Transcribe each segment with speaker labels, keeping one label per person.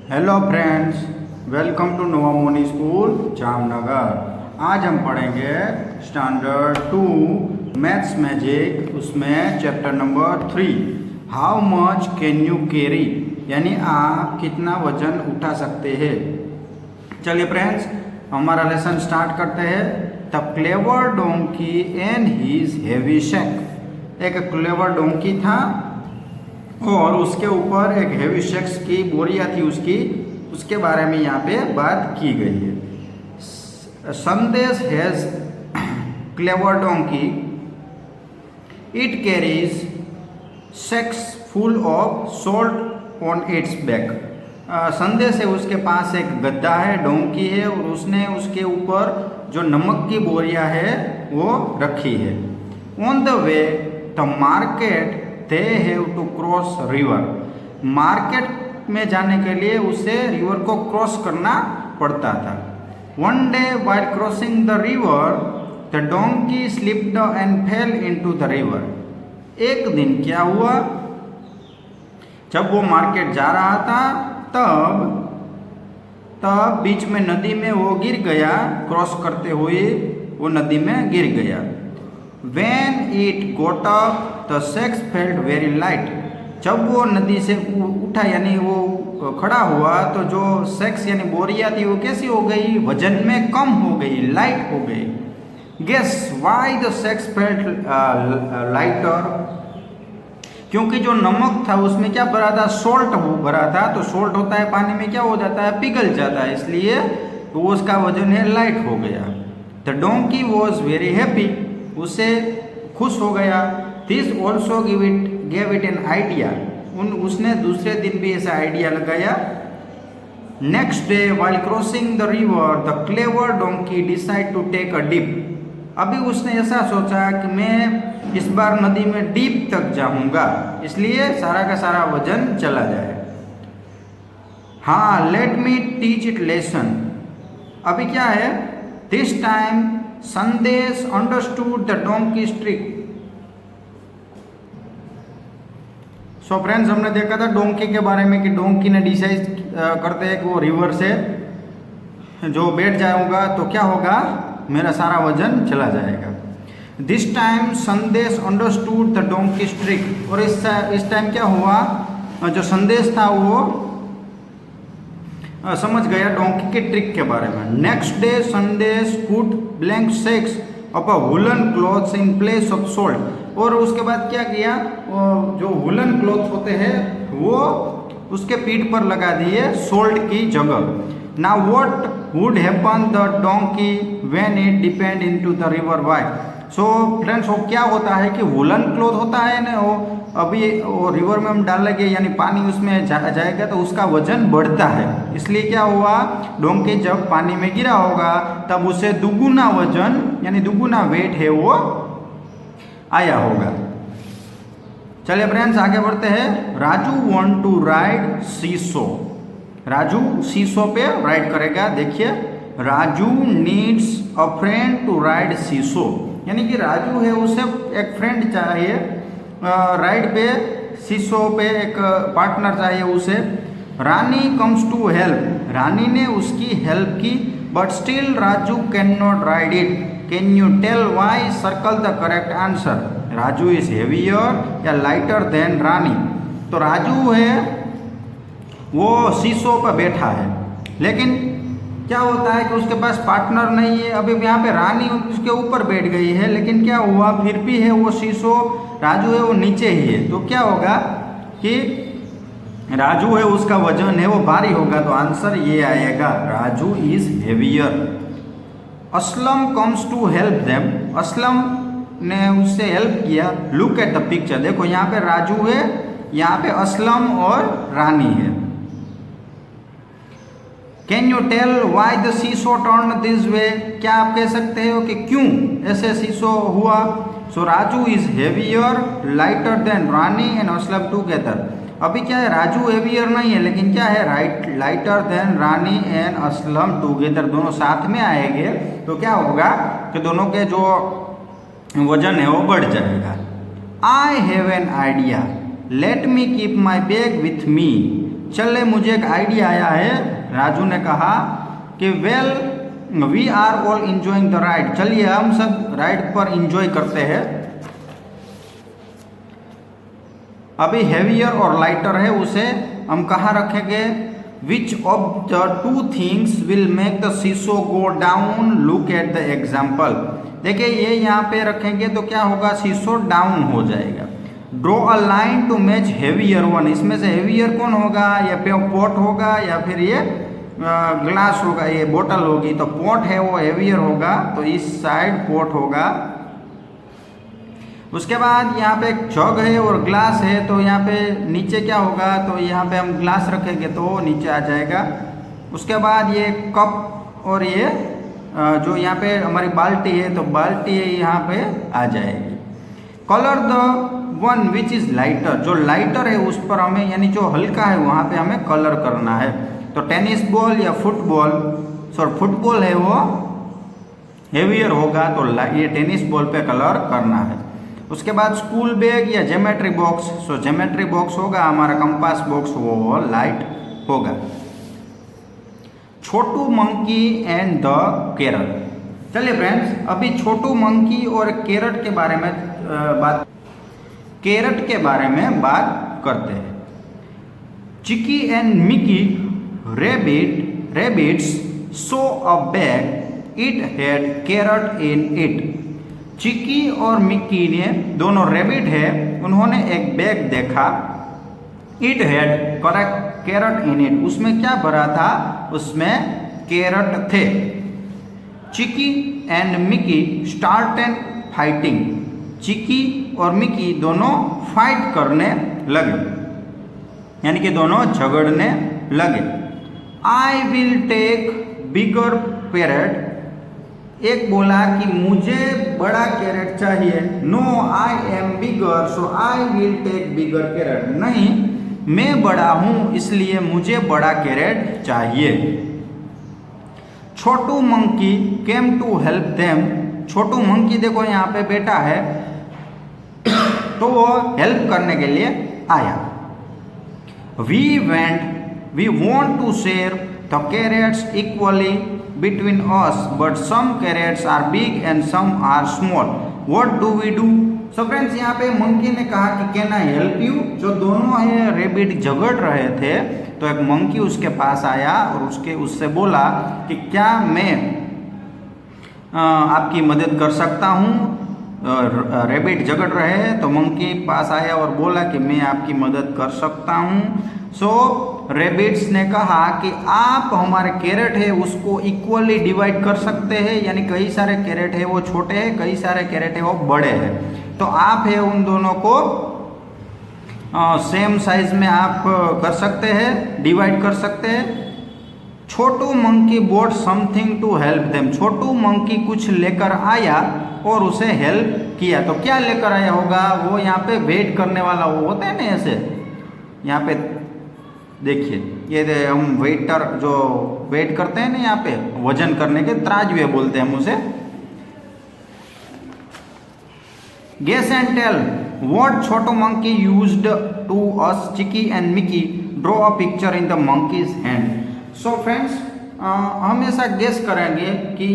Speaker 1: Hello friends, welcome to Noamundi school Jamnagar. आज हम पढ़ेंगे स्टैंडर्ड 2 मैथ्स मैजिक, उसमें chapter number 3 how much can you carry, यानी आप कितना वजन उठा सकते हैं। चलिए फ्रेंड्स, हमारा लेसन स्टार्ट करते हैं। The clever donkey and his heavy sack. एक क्लेवर डोंकी था और उसके ऊपर एक हेवी शेक्स की बोरिया थी उसके बारे में यहाँ पे बात की गई है। संदेश has clever donkey, it carries sacks full of salt on it's back. संदेश है, उसके पास एक गद्दा है, डोंकी है, और उसने उसके ऊपर जो नमक की बोरिया है वो रखी है। On the way the market they have to cross river. Market में जाने के लिए उसे रिवर को क्रॉस करना पड़ता था। One day while crossing the river the donkey slipped and fail into the river. एक दिन क्या हुआ, जब वो मार्केट जा रहा था तब बीच में नदी में वो गिर गया, क्रॉस करते हुए वो नदी में गिर गया। When it got up, the sacks felt very light. जब वो नदी से उठा यानी वो खड़ा हुआ तो जो सेक्स यानी बोरिया थी वो कैसी हो गई, वजन में कम हो गई, लाइट हो गई। Guess why the sacks felt lighter? क्योंकि जो नमक था उसमें क्या भरा था, सोल्ट भरा था। तो सोल्ट होता है पानी में क्या हो जाता है, पिघल जाता है, इसलिए तो उसका वजन है लाइट हो गया। The donkey was very happy. उसे खुश हो गया। This also gave it an idea. उसने दूसरे दिन भी ऐसा आइडिया लगाया। Next day while crossing the river the clever donkey decide to take a dip. अभी उसने ऐसा सोचा कि मैं इस बार नदी में डीप तक जाऊंगा, इसलिए सारा का सारा वजन चला जाए। हाँ, let me teach it lesson. अभी क्या है, दिस टाइम संदेश understood the donkey's trick. So friends, हमने देखा था डोंकी के बारे में कि डोंकी ने डिसाइड करते हैं कि वो रिवर से जो बैठ जाऊंगा तो क्या होगा, मेरा सारा वजन चला जाएगा। दिस टाइम संदेश अंडरस्टूड द डोंकीज ट्रिक। और इस टाइम क्या हुआ, जो संदेश था वो समझ गया डोंकी के ट्रिक के बारे में। नेक्स्ट डे संदेश put blank sex up a woollen clothes in place of salt. और उसके बाद क्या किया, जो वुलन क्लॉथ्स होते हैं वो उसके पीठ पर लगा दिए सोल्ट की जगह। Now what would happen the donkey when it depend into the river why. So friends, वो क्या होता है कि वुलन क्लॉथ होता है ना, वो अभी वो रिवर में हम डालेंगे यानी पानी उसमें जाएगा तो उसका वजन बढ़ता है। इसलिए क्या हुआ, डोंकी जब पानी में गिरा होगा तब उसे दुगुना वजन यानी दुगुना वेट है वो आया होगा। चलिए फ्रेंड्स, आगे बढ़ते हैं। Raju want to ride seesaw. Raju seesaw पे राइड करेगा। देखिए, Raju needs a friend to ride seesaw, यानी कि राजू है उसे एक फ्रेंड चाहिए, राइड पे सीसो पे एक पार्टनर चाहिए उसे। Rani comes to help. Rani ने उसकी हेल्प की, but still Raju can not ride it. Can you tell why? Circle the correct answer. Raju is heavier या लाइटर देन रानी। तो राजू है वो सीसो पर बैठा है, लेकिन क्या होता है कि उसके पास पार्टनर नहीं है। अभी यहाँ पे रानी उसके ऊपर बैठ गई है, लेकिन क्या हुआ, फिर भी है वो सीसो, राजू है वो नीचे ही है। तो क्या होगा कि राजू है उसका वजन है वो भारी होगा, तो आंसर ये आएगा, Raju is heavier. Aslam comes to help them. Aslam ने उससे हेल्प किया। Look at the picture. देखो यहाँ पे राजू है, यहाँ पे असलम और रानी है। Can you tell why the seesaw turn this way? क्या आप कह सकते हो कि क्यों ऐसे सीसो हुआ? So Raju is heavier lighter than Rani and Aslam together. अभी क्या है, राजू हेवियर नहीं है, लेकिन क्या है, lighter than Rani and Aslam together, दोनों साथ में आएंगे तो क्या होगा कि दोनों के जो वजन है वो बढ़ जाएगा। I have an idea, let me keep my bag with me. चले मुझे एक आइडिया आया है। राजू ने कहा कि well we are all enjoying the ride, चलिए हम सब राइड पर इंजॉय करते हैं। अभी हेवियर और लाइटर है, उसे हम कहाँ रखेंगे? Which of the two things will make the seesaw go down, look at the example. देखिए ये यहाँ पे रखेंगे तो क्या होगा, सीसो डाउन हो जाएगा। Draw a line to match heavier one, इसमें से हेवियर कौन होगा? या पॉट होगा या फिर ये ग्लास होगा, ये बोतल होगी। तो पॉट है वो हेवियर होगा, तो इस साइड पॉट होगा। उसके बाद यहाँ पे एक जग है और ग्लास है, तो यहाँ पे नीचे क्या होगा? तो यहाँ पे हम ग्लास रखेंगे तो नीचे आ जाएगा। उसके बाद ये कप और ये जो यहाँ पे हमारी बाल्टी है, तो बाल्टी यहाँ पे आ जाएगी। Colour the one which is lighter, जो लाइटर है उस पर हमें, यानी जो हल्का है वहाँ पे हमें कलर करना है। तो टेनिस बॉल या फुटबॉल, फुटबॉल है वो हेवियर होगा, तो ये टेनिस बॉल पे कलर करना है। उसके बाद स्कूल बैग या ज्योमेट्री बॉक्स, सो ज्योमेट्री बॉक्स होगा हमारा, कंपास बॉक्स वो लाइट होगा। छोटू मंकी एंड द कैरट। चलिए फ्रेंड्स, अभी छोटू मंकी और कैरट के बारे में बात करते हैं। Chiki and Miki rabbits saw a bag, it had carrot in it। Chiki और मिक्की ने, दोनों रैबिट है, उन्होंने एक बैग देखा। It had carrot in it, उसमें क्या भरा था? उसमें कैरट थे। Chiki and Mickey started fighting, Chiki और मिक्की दोनों फाइट करने लगे, यानी कि दोनों झगड़ने लगे। I will take bigger carrot, एक बोला कि मुझे बड़ा कैरेट चाहिए। No I am bigger so I will take bigger carrot, नहीं मैं बड़ा हूं इसलिए मुझे बड़ा कैरेट चाहिए। Chhotu monkey came to help them, Chhotu monkey देखो यहाँ पे बैठा है तो वो हेल्प करने के लिए आया। We want to share the carrots equally between us, but some carrots are big and some are small. What do we do? So friends, यहाँ पे मंकी ने कहा कि कैन आई हेल्प यू। जो दोनों है रेबिट झगड़ रहे थे, तो एक मंकी उसके पास आया और उससे बोला कि क्या मैं आपकी मदद कर सकता हूँ। रेबिट झगड़ रहे हैं, तो मंकी पास आया और बोला कि मैं आपकी मदद कर सकता हूँ। सो रेबिट्स ने कहा कि आप हमारे कैरेट है उसको इक्वली डिवाइड कर सकते हैं, यानी कई सारे कैरेट है वो छोटे हैं, कई सारे कैरेट है वो बड़े हैं, तो आप है उन दोनों को सेम साइज में आप कर सकते हैं, डिवाइड कर सकते हैं। Chhotu monkey brought something to help them, Chhotu monkey कुछ लेकर आया और उसे हेल्प किया। तो क्या लेकर आया होगा? वो यहाँ पे वेट करने वाला वो होता है ना, ऐसे यहाँ पे देखिए, ये हम वेटर जो वेट करते हैं ना, यहाँ पे वजन करने के तराजू बोलते हैं हम उसे। Guess and tell what Chotu monkey used to us Chiki and Mickey, draw a picture in the monkey's hand. So friends, हम ऐसा गेस करेंगे कि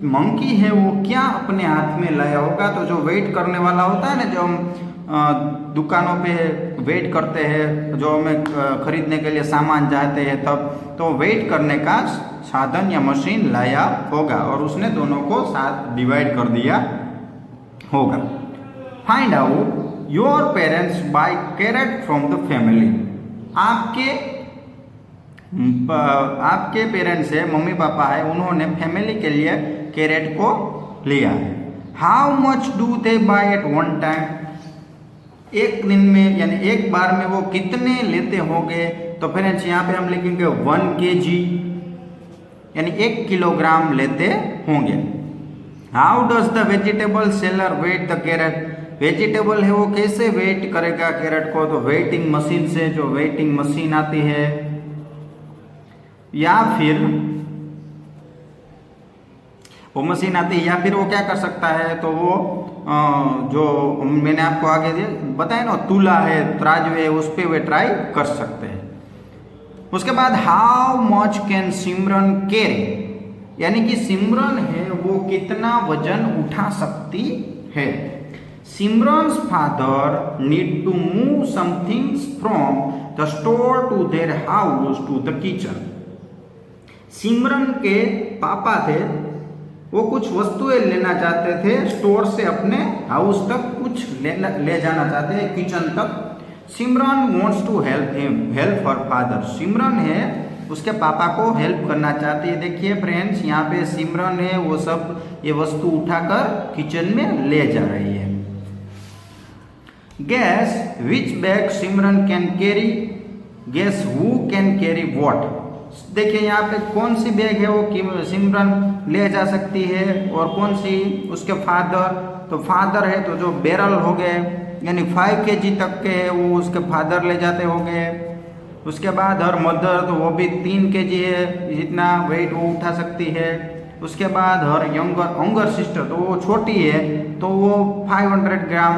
Speaker 1: मंकी है वो क्या अपने हाथ में लाया होगा। तो जो वेट करने वाला होता है ना, जो हम दुकानों पे वेट करते हैं, जो हमें खरीदने के लिए सामान जाते हैं तब, तो वेट करने का साधन या मशीन लाया होगा और उसने दोनों को साथ डिवाइड कर दिया होगा। Find out your parents buy carrot from the family, आपके पेरेंट्स है, मम्मी पापा है, उन्होंने फैमिली के लिए कैरेट को लिया है। How much do they buy at one time, एक दिन में यानी एक बार में वो कितने लेते होंगे। तो फ्रेंड्स यहाँ पे हम लिखेंगे 1 kg, यानी 1 किलोग्राम लेते होंगे। How does the vegetable seller weigh the carrot, vegetable है वो कैसे वेट करेगा कैरेट को? तो वेटिंग मशीन से, जो वेटिंग मशीन आती है, या फिर वो मशीन आती है, या फिर वो क्या कर सकता है? तो वो जो मैंने आपको आगे बताया ना, तूला है, तराजू है, उस पर वे ट्राई कर सकते हैं। उसके बाद how much can Simran carry, यानी कि सिमरन है वो कितना वजन उठा सकती है। Simran's father need to move somethings from the store to their house to the kitchen. Simran के पापा थे, वो कुछ वस्तुएं लेना चाहते थे स्टोर से अपने हाउस तक, कुछ ले जाना चाहते हैं किचन तक। Simran wants to help her father. Simran है उसके पापा को हेल्प करना चाहती है। देखिए फ्रेंड्स, यहाँ पे सिमरन है वो सब ये वस्तु उठाकर किचन में ले जा रही है। Guess which bag Simran can carry, guess who can carry what. देखिए यहाँ पे कौन सी बैग है वो सिमरन ले जा सकती है और कौन सी उसके फादर, तो फादर है तो जो बैरल हो गए यानी 5 kg तक के है वो उसके फादर ले जाते हो गए। उसके बाद हर मदर तो वो भी 3 kg है, जितना वेट वो उठा सकती है। उसके बाद हर यंगर सिस्टर तो वो छोटी है तो वो 500 gram.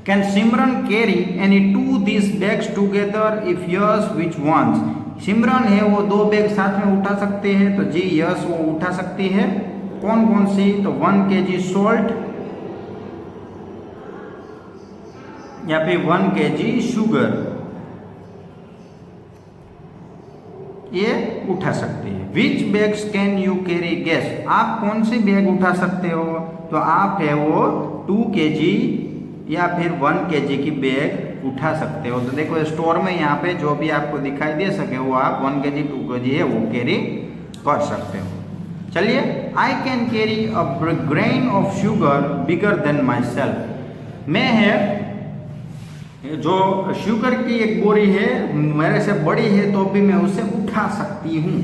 Speaker 1: Can Simran carry any 2 this bags together, if yes which ones. Simran है वो 2 बैग साथ में उठा सकते हैं, तो जी यस वो उठा सकती है। कौन कौन सी, तो 1 kg सॉल्ट या फिर 1 kg शुगर, ये उठा सकती है। Which bags can you carry, guess आप कौन सी बैग उठा सकते हो, तो आप है वो 2 kg या फिर 1 kg की बैग उठा सकते हो। तो देखो स्टोर में यहाँ पे जो भी आपको दिखाई दे सके वो आप 1 kg 2 kg है वो कैरी कर सकते हो। चलिए, I can carry a grain of sugar bigger than my self. मैं है जो शुगर की एक बोरी है मेरे से बड़ी है तो भी मैं उसे उठा सकती हूँ,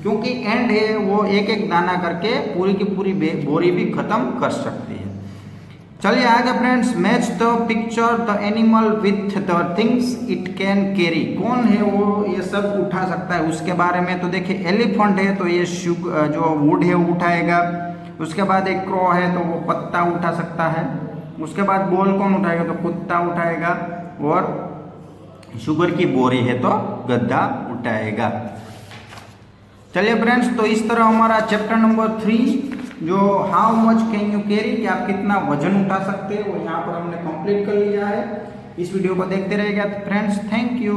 Speaker 1: क्योंकि एंड है वो एक एक दाना करके पूरी की पूरी बोरी भी खत्म कर सकती है। चलिए आगे friends, match the picture the animal with the things it can carry. कौन है वो ये सब उठा सकता है उसके बारे में। तो देखिए एलिफेंट है तो ये जो वुड है वो उठाएगा। उसके बाद एक क्रो है तो वो पत्ता उठा सकता है। उसके बाद बॉल कौन उठाएगा, तो कुत्ता उठाएगा। और शुगर की बोरी है तो गद्दा उठाएगा। चलिए फ्रेंड्स, तो इस तरह हमारा चैप्टर नंबर 3 जो how much can you carry, कि आप कितना वजन उठा सकते हो, वो यहाँ पर हमने कंप्लीट कर लिया है। इस वीडियो को देखते रहिएगा फ्रेंड्स। Thank you.